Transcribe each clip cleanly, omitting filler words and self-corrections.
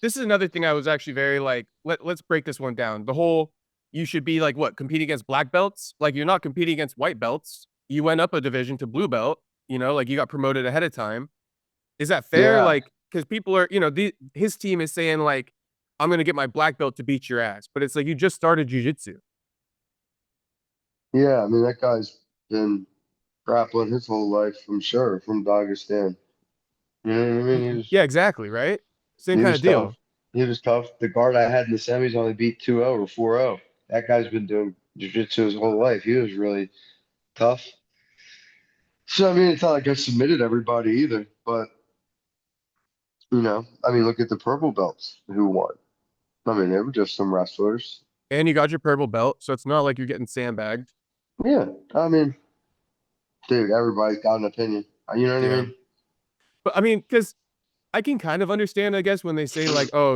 this is another thing I was actually very like, let's break this one down. The whole, you should be like, what, compete against black belts? Like, you're not competing against white belts. You went up a division to blue belt, like you got promoted ahead of time. Is that fair? Yeah, Like, because people are, his team is saying, like, I'm going to get my black belt to beat your ass. But it's like, you just started jujitsu. yeah. I mean, that guy's been grappling his whole life, from sure, from Dagestan. You know what I mean? Yeah, exactly. Right. Same He kind was of tough. deal. He was tough. The guard I had in the semis only beat 2-0 or 4-0. That guy's been doing jiu-jitsu his whole life. He was really tough. So I mean, it's not like I submitted everybody either, but I mean, look at the purple belts who won. I mean, they were just some wrestlers. And you got your purple belt. So it's not like you're getting sandbagged. Yeah, I mean, dude, everybody's got an opinion. You know what I Yeah. mean? But I mean, because I can kind of understand, I guess, when they say, like, oh,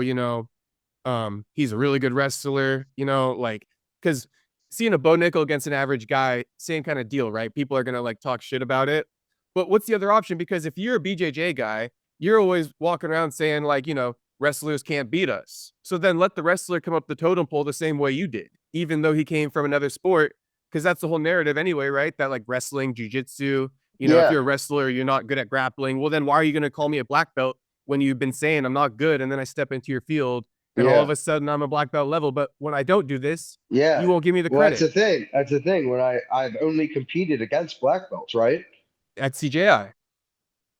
he's a really good wrestler, like, because seeing a Bo Nickel against an average guy, same kind of deal, right? People are gonna like talk shit about it. But what's the other option? Because if you're a BJJ guy, you're always walking around saying, like, wrestlers can't beat us. So then let the wrestler come up the totem pole the same way you did, even though he came from another sport. Because that's the whole narrative anyway, right? That like wrestling, jujitsu, if Yeah, you're a wrestler, you're not good at grappling. Well, then why are you going to call me a black belt when you've been saying I'm not good? And then I step into your field and all yeah, of a sudden I'm a black belt level. But when I don't do this, you yeah. won't give me the Well, that's credit the thing. That's the thing. When I've only competed against black belts, right? at CJI.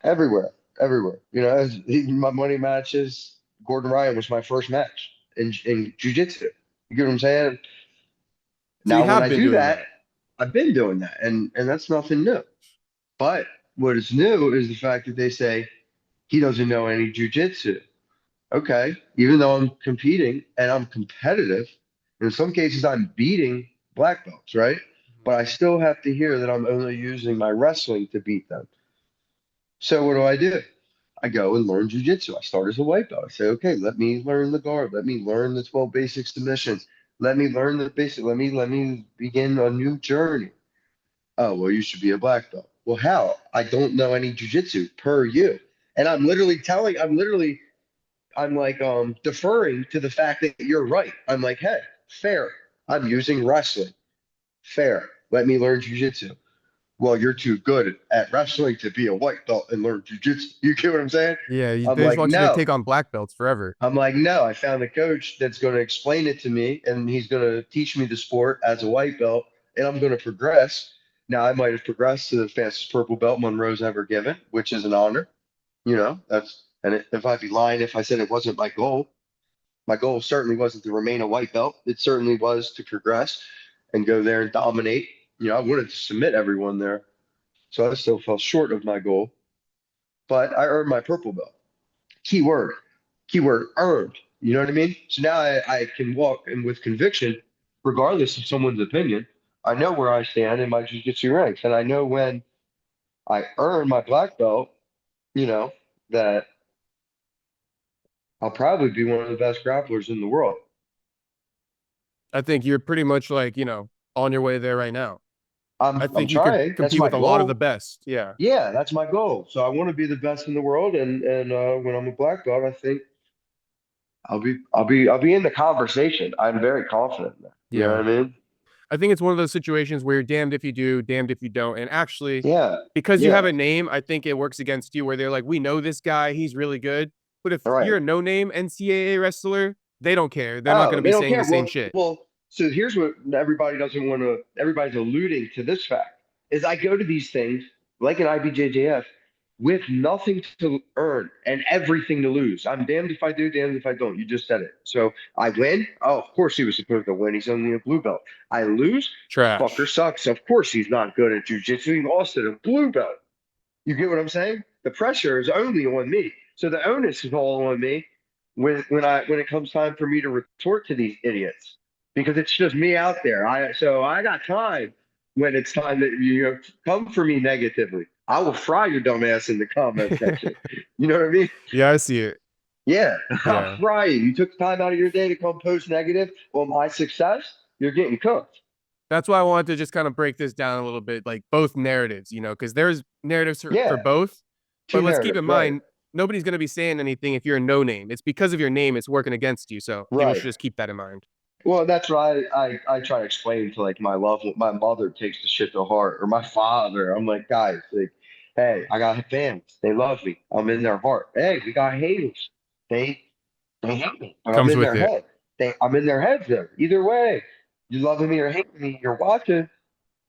Everywhere, everywhere. Even my money matches. Gordon Ryan was my first match in jiu-jitsu. You get what I'm saying? So you Now, when have I been do doing that, that. I've been doing that, and that's nothing new. But what is new is the fact that they say he doesn't know any jujitsu. Okay, even though I'm competing and I'm competitive, in some cases I'm beating black belts, right? But I still have to hear that I'm only using my wrestling to beat them. So what do? I go and learn jujitsu. I start as a white belt. I say, okay, let me learn the guard. Let me learn the 12 basic submissions. Let me learn the basic. Let me begin a new journey. Oh, well, you should be a black belt. Well, how? I don't know any jujitsu per you. And I'm like deferring to the fact that you're right. I'm like, hey, fair. I'm using wrestling. Fair. Let me learn jujitsu. Well, you're too good at wrestling to be a white belt and learn jujitsu. You get what I'm saying? Yeah, I'm they just like, want you to no. take on black belts forever. I'm like, no. I found a coach that's going to explain it to me, and he's going to teach me the sport as a white belt, and I'm going to progress. Now, I might have progressed to the fastest purple belt Monroe's ever given, which is an honor. If I'd be lying if I said it wasn't my goal. My goal certainly wasn't to remain a white belt. It certainly was to progress and go there and dominate. I wanted to submit everyone there. So I still fell short of my goal, but I earned my purple belt. Keyword, keyword earned. You know what I mean? So now I can walk and with conviction, regardless of someone's opinion. I know where I stand in my jiu-jitsu ranks, and I know when I earn my black belt, you know, that I'll probably be one of the best grapplers in the world. I think you're pretty much like, on your way there right now. I I'm think you could trying. That's compete my with a lot of the goal. best. Yeah. Yeah, that's my goal. So I want to be the best in the world, and when I'm a black belt, I think I'll be in the conversation. I'm very confident in that. You know Yeah. what I mean? I think it's one of those situations where you're damned if you do, damned if you don't. And actually, Yeah, because you yeah. have a name, I think it works against you where they're like, we know this guy, he's really good. But if All right. you're a no name NCAA wrestler, they don't care. They're not going Oh, to they be don't saying the care. same shit. So here's what everybody doesn't want to. Everybody's alluding to this fact is I go to these things like an IBJJF with nothing to earn and everything to lose. I'm damned if I do, damned if I don't. You just said it. So I win. Oh, of course he was supposed to win. He's only a blue belt. I lose. Fucker Trash. sucks. Of course he's not good at jujitsu. He lost at a blue belt. You get what I'm saying? The pressure is only on me. So the onus is all on me when it comes time for me to retort to these idiots because it's just me out there. I got time when it's time that you come for me negatively. I will fry your dumb ass in the comment section. You know what I mean? Yeah, I see it. Yeah, I'll Yeah. fry you. You took time out of your day to come post negative on my success. You're getting cooked. That's why I wanted to just kind of break this down a little bit, like both narratives, because there's narratives for Yeah, both. two But let's keep narratives, in right? mind, nobody's going to be saying anything if you're a no name. It's because of your name, it's working against you. So people Right. should just keep that in mind. Well, that's why I try to explain to like my mother takes the shit to heart, or my father. I'm like, guys, like, hey, I got fans. They love me. I'm in their heart. Hey, we got haters. They they hate me, but I'm Comes in with their it. head. I'm in their heads there. Either way, you loving me or hating me, you're watching.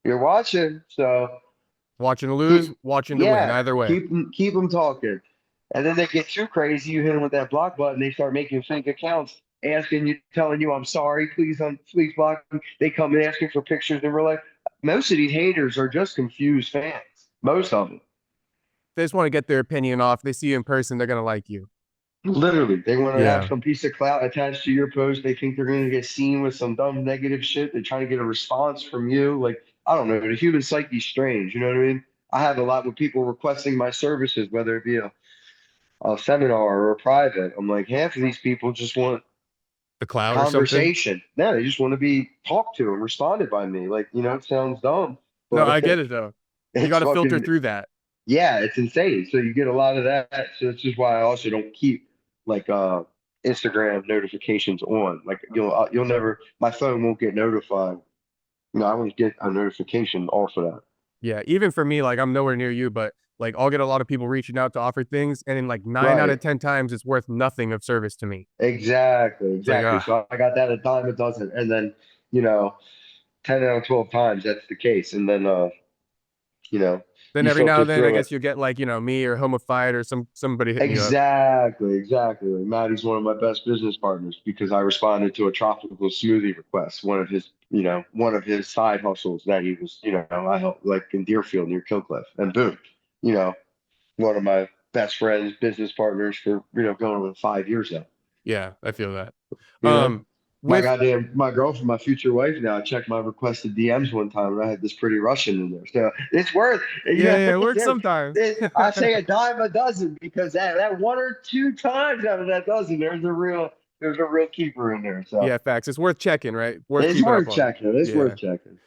You're watching. So Watching to lose, keep, watching to win. yeah, Either way. keep them talking. And then they get too crazy. You hit them with that block button. They start making fake accounts, asking you, telling you, "I'm sorry, please, please block me." They come in asking for pictures in real life. Most of these haters are just confused fans. Most of them. They just want to get their opinion off. They see you in person, they're going to like you. Literally, they want to have Yeah. some piece of clout attached to your post. They think they're going to get seen with some dumb negative shit. They're trying to get a response from you. Like, I don't know. The human psyche's strange. You know what I mean? I have a lot with people requesting my services, whether it be a seminar or a private. I'm like, half of these people just want The cloud or something. conversation. Yeah, they just want to be talked to and responded by me. Like, it sounds dumb, No, but I get it though. You got it's to filter fucking, through that. yeah, it's insane. So you get a lot of that. So that's just why I also don't keep like Instagram notifications on. Like you'll never, my phone won't get notified. I won't get a notification off of that. Yeah. Even for me, like I'm nowhere near you, but like I'll get a lot of people reaching out to offer things. And in like 9 out Right. of 10 times, it's worth nothing of service to me. Exactly. It's like, Exactly. So I got that a dime a dozen. And then, you know, 10 out of 12 times that's the case. And then you know, then you every now filter and then, I through it. guess you'll get like, me or Homofied or somebody hitting you up. Exactly, exactly. Maddie's one of my best business partners because I responded to a tropical smoothie request, one of his side hustles that he was, I helped like in Deerfield near Killcliff, and boom, you know, one of my best friends, business partners for going on 5 years now. Yeah, I feel that. You know, With my girlfriend, my future wife now, checked my requested DMs one time and I had this pretty Russian in there. So it's worth, yeah, yeah, it works sometimes. I say a dime a dozen because that one or two times out of that dozen, there's a real keeper in there. So Yeah, facts. It's worth checking, right? Worth it's keeping up worth on. checking. It's Yeah. worth checking.